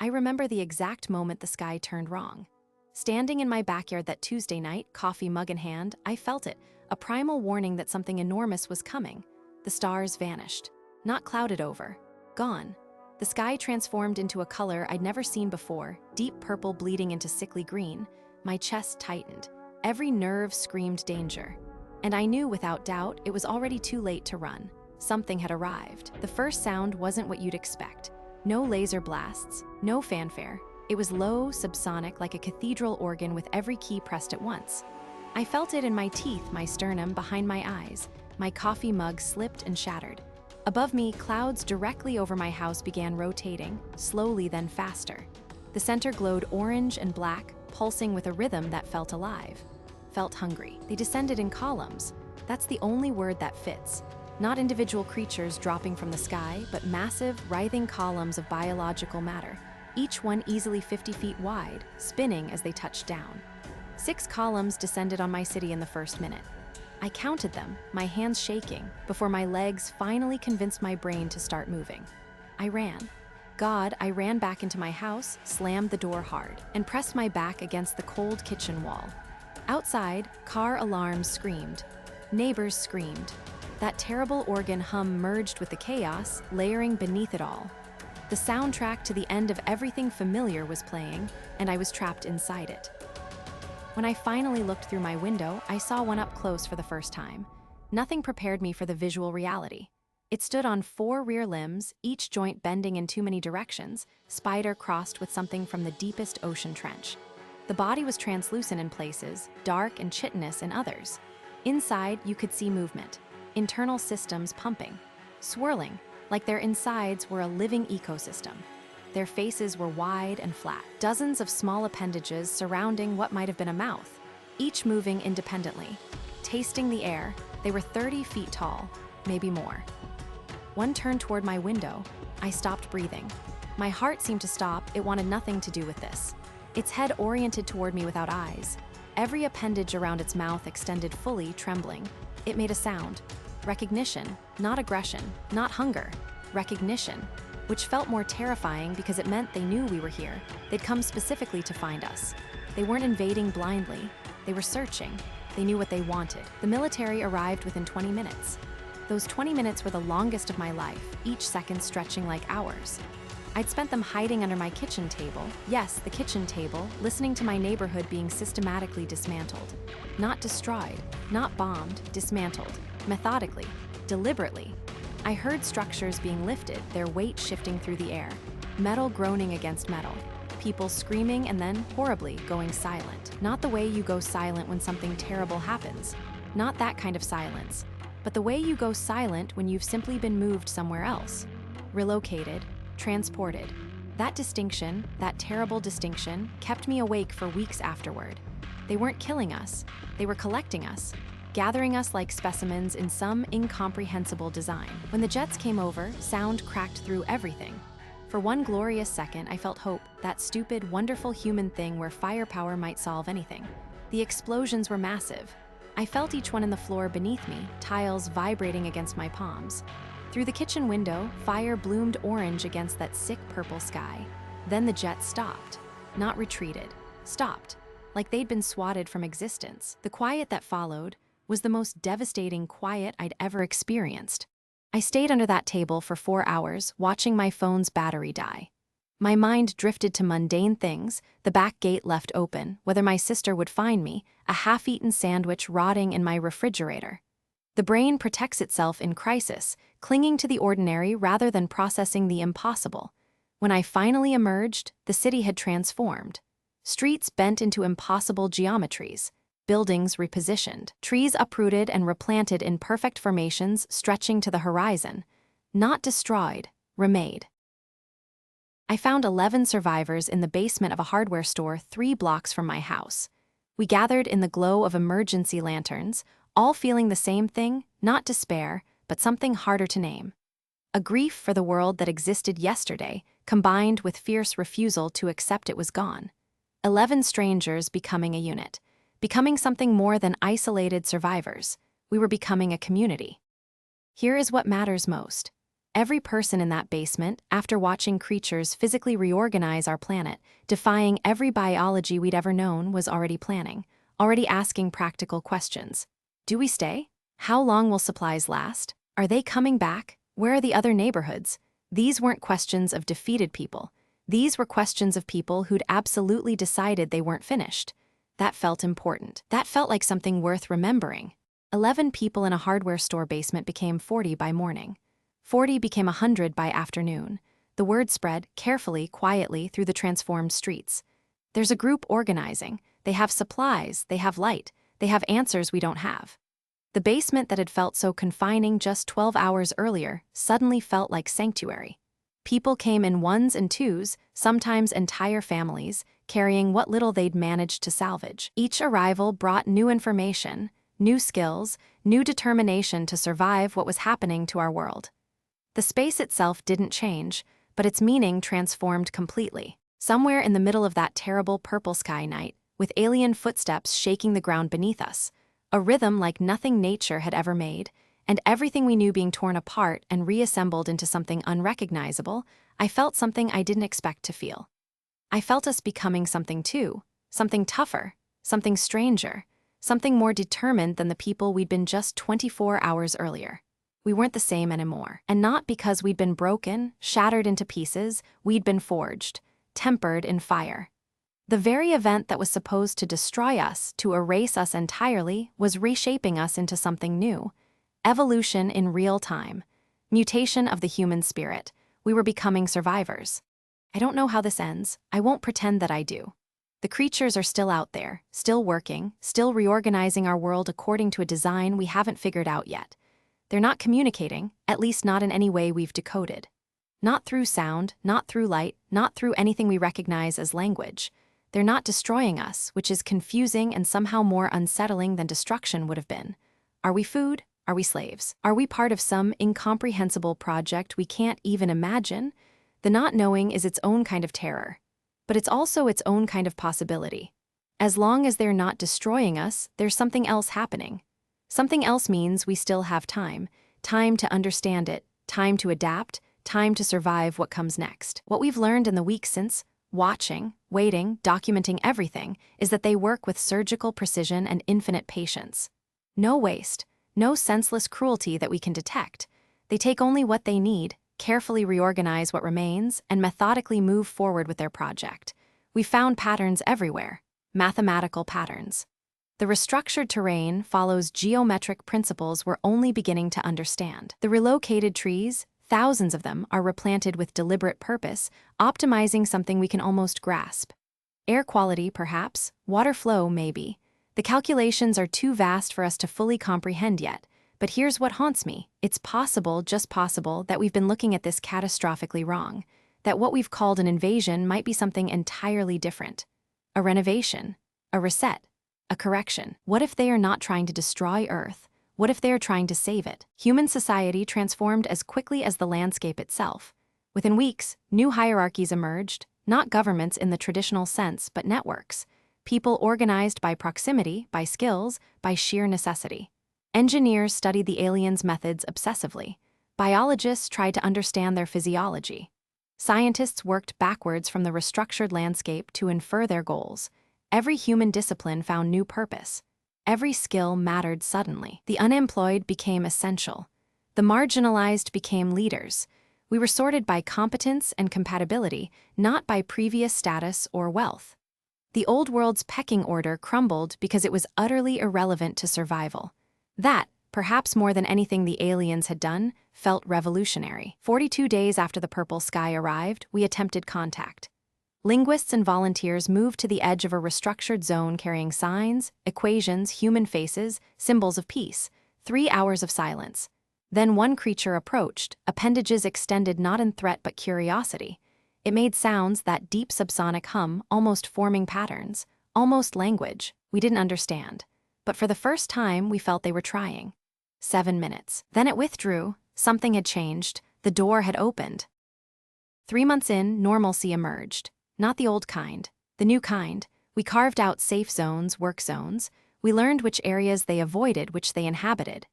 I remember the exact moment the sky turned wrong. Standing in my backyard that Tuesday night, coffee mug in hand, I felt it, a primal warning that something enormous was coming. The stars vanished. Not clouded over. Gone. The sky transformed into a color I'd never seen before, deep purple bleeding into sickly green. My chest tightened. Every nerve screamed danger. And I knew without doubt it was already too late to run. Something had arrived. The first sound wasn't what you'd expect. No laser blasts, no fanfare. It was low, subsonic, like a cathedral organ with every key pressed at once. I felt it in my teeth, my sternum, behind my eyes. My coffee mug slipped and shattered. Above me, clouds directly over my house began rotating, slowly then faster. The center glowed orange and black, pulsing with a rhythm that felt alive. Felt hungry. They descended in columns. That's the only word that fits. Not individual creatures dropping from the sky, but massive, writhing columns of biological matter, each one easily 50 feet wide, spinning as they touched down. 6 columns descended on my city in the first minute. I counted them, my hands shaking, before my legs finally convinced my brain to start moving. I ran. I ran back into my house, slammed the door hard, and pressed my back against the cold kitchen wall. Outside, car alarms screamed. Neighbors screamed. That terrible organ hum merged with the chaos, layering beneath it all. The soundtrack to the end of everything familiar was playing, and I was trapped inside it. When I finally looked through my window, I saw one up close for the first time. Nothing prepared me for the visual reality. It stood on 4 rear limbs, each joint bending in too many directions, spider crossed with something from the deepest ocean trench. The body was translucent in places, dark and chitinous in others. Inside, you could see movement. Internal systems pumping, swirling, like their insides were a living ecosystem. Their faces were wide and flat, dozens of small appendages surrounding what might have been a mouth, each moving independently. Tasting the air, they were 30 feet tall, maybe more. One turned toward my window. I stopped breathing. My heart seemed to stop. It wanted nothing to do with this. Its head oriented toward me without eyes. Every appendage around its mouth extended fully, trembling. It made a sound. Recognition, not aggression, not hunger. Recognition, which felt more terrifying because it meant they knew we were here. They'd come specifically to find us. They weren't invading blindly. They were searching. They knew what they wanted. The military arrived within 20 minutes. Those 20 minutes were the longest of my life, each second stretching like hours. I'd spent them hiding under my kitchen table, yes, the kitchen table, listening to my neighborhood being systematically dismantled. Not destroyed, not bombed, dismantled. Methodically, deliberately. I heard structures being lifted, their weight shifting through the air, metal groaning against metal, people screaming and then, horribly, going silent. Not the way you go silent when something terrible happens. Not that kind of silence, but the way you go silent when you've simply been moved somewhere else. Relocated, transported. That distinction, that terrible distinction, kept me awake for weeks afterward. They weren't killing us, they were collecting us, gathering us like specimens in some incomprehensible design. When the jets came over, sound cracked through everything. For one glorious second, I felt hope, that stupid, wonderful human thing where firepower might solve anything. The explosions were massive. I felt each one in the floor beneath me, tiles vibrating against my palms. Through the kitchen window, fire bloomed orange against that sick purple sky. Then the jets stopped. Not retreated. Stopped. Like they'd been swatted from existence. The quiet that followed was the most devastating quiet I'd ever experienced. I stayed under that table for 4 hours, watching my phone's battery die. My mind drifted to mundane things, the back gate left open, whether my sister would find me, a half-eaten sandwich rotting in my refrigerator. The brain protects itself in crisis, clinging to the ordinary rather than processing the impossible. When I finally emerged, the city had transformed. Streets bent into impossible geometries. Buildings repositioned, trees uprooted and replanted in perfect formations stretching to the horizon. Not destroyed, remade. I found 11 survivors in the basement of a hardware store 3 blocks from my house. We gathered in the glow of emergency lanterns, all feeling the same thing, not despair, but something harder to name. A grief for the world that existed yesterday, combined with fierce refusal to accept it was gone. 11 strangers becoming a unit. Becoming something more than isolated survivors. We were becoming a community. Here is what matters most. every person in that basement, after watching creatures physically reorganize our planet, defying every biology we'd ever known, was already planning, already asking practical questions. Do we stay? How long will supplies last? Are they coming back? Where are the other neighborhoods? These weren't questions of defeated people. These were questions of people who'd absolutely decided they weren't finished. That felt important. That felt like something worth remembering. 11 people in a hardware store basement became 40 by morning. 40 became 100 by afternoon. The word spread, carefully, quietly, through the transformed streets. There's a group organizing. They have supplies, they have light, they have answers we don't have. The basement that had felt so confining just 12 hours earlier suddenly felt like sanctuary. People came in ones and twos, sometimes entire families, carrying what little they'd managed to salvage. Each arrival brought new information, new skills, new determination to survive what was happening to our world. The space itself didn't change, but its meaning transformed completely. Somewhere in the middle of that terrible purple sky night, with alien footsteps shaking the ground beneath us, a rhythm like nothing nature had ever made, and everything we knew being torn apart and reassembled into something unrecognizable, I felt something I didn't expect to feel. I felt us becoming something too, something tougher, something stranger, something more determined than the people we'd been just 24 hours earlier. We weren't the same anymore, and not because we'd been broken, shattered into pieces. We'd been forged, tempered in fire. The very event that was supposed to destroy us, to erase us entirely, was reshaping us into something new. Evolution in real time. Mutation of the human spirit. We were becoming survivors. I don't know how this ends. I won't pretend that I do. The creatures are still out there, still working, still reorganizing our world according to a design we haven't figured out yet. They're not communicating, at least not in any way we've decoded. Not through sound, not through light, not through anything we recognize as language. They're not destroying us, which is confusing and somehow more unsettling than destruction would have been. Are we food? Are we slaves? Are we part of some incomprehensible project we can't even imagine? The not knowing is its own kind of terror. But it's also its own kind of possibility. As long as they're not destroying us, there's something else happening. Something else means we still have time. Time to understand it, time to adapt, time to survive what comes next. What we've learned in the weeks since, watching, waiting, documenting everything, is that they work with surgical precision and infinite patience. No waste, no senseless cruelty that we can detect. They take only what they need, carefully reorganize what remains, and methodically move forward with their project. We found patterns everywhere, mathematical patterns. The restructured terrain follows geometric principles we're only beginning to understand. The relocated trees, thousands of them, are replanted with deliberate purpose, optimizing something we can almost grasp. Air quality, perhaps, water flow, maybe. The calculations are too vast for us to fully comprehend yet. But here's what haunts me. It's possible, just possible, that we've been looking at this catastrophically wrong. That what we've called an invasion might be something entirely different. A renovation. A reset. A correction. What if they are not trying to destroy Earth? What if they are trying to save it? Human society transformed as quickly as the landscape itself. Within weeks, new hierarchies emerged, not governments in the traditional sense, but networks. People organized by proximity, by skills, by sheer necessity. Engineers studied the aliens' methods obsessively. Biologists tried to understand their physiology. Scientists worked backwards from the restructured landscape to infer their goals. Every human discipline found new purpose. Every skill mattered suddenly. The unemployed became essential. The marginalized became leaders. We were sorted by competence and compatibility, not by previous status or wealth. The old world's pecking order crumbled because it was utterly irrelevant to survival. That, perhaps more than anything the aliens had done, felt revolutionary. 42 days after the purple sky arrived, we attempted contact. Linguists and volunteers moved to the edge of a restructured zone carrying signs, equations, human faces, symbols of peace. 3 hours of silence. Then one creature approached, appendages extended not in threat but curiosity. It made sounds, that deep subsonic hum, almost forming patterns, almost language we didn't understand. But for the first time, we felt they were trying. 7 minutes. Then it withdrew. Something had changed. The door had opened. 3 months in, normalcy emerged. Not the old kind, the new kind. We carved out safe zones, work zones. We learned which areas they avoided, which they inhabited.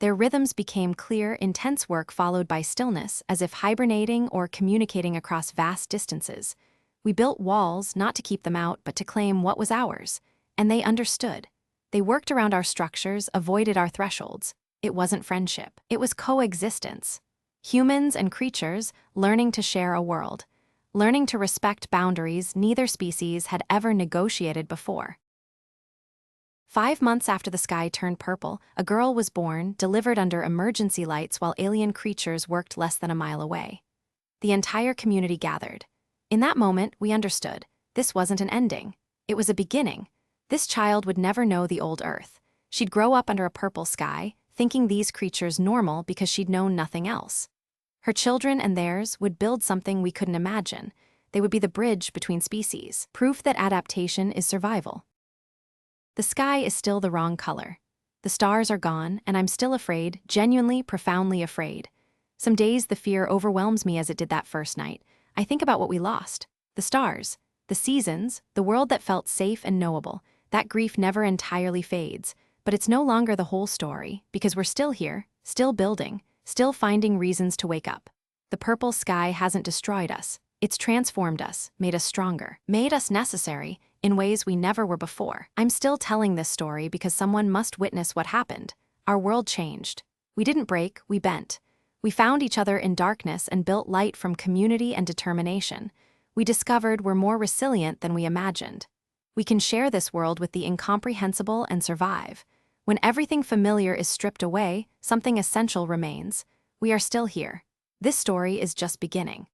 Their rhythms became clear, intense work followed by stillness, as if hibernating or communicating across vast distances. We built walls not to keep them out, but to claim what was ours. And they understood. They worked around our structures, avoided our thresholds. It wasn't friendship. It was coexistence. Humans and creatures learning to share a world. Learning to respect boundaries neither species had ever negotiated before. 5 months after the sky turned purple, a girl was born, delivered under emergency lights while alien creatures worked less than a mile away. The entire community gathered. In that moment, we understood. This wasn't an ending. It was a beginning. This child would never know the old Earth. She'd grow up under a purple sky, thinking these creatures normal because she'd known nothing else. Her children and theirs would build something we couldn't imagine. They would be the bridge between species, proof that adaptation is survival. The sky is still the wrong color. The stars are gone, and I'm still afraid, genuinely, profoundly afraid. Some days the fear overwhelms me as it did that first night. I think about what we lost. The stars, the seasons, the world that felt safe and knowable. That grief never entirely fades, but it's no longer the whole story, because we're still here, still building, still finding reasons to wake up. The purple sky hasn't destroyed us. It's transformed us, made us stronger, made us necessary, in ways we never were before. I'm still telling this story because someone must witness what happened. Our world changed. We didn't break, we bent. We found each other in darkness and built light from community and determination. We discovered we're more resilient than we imagined. We can share this world with the incomprehensible and survive. When everything familiar is stripped away, something essential remains. We are still here. This story is just beginning.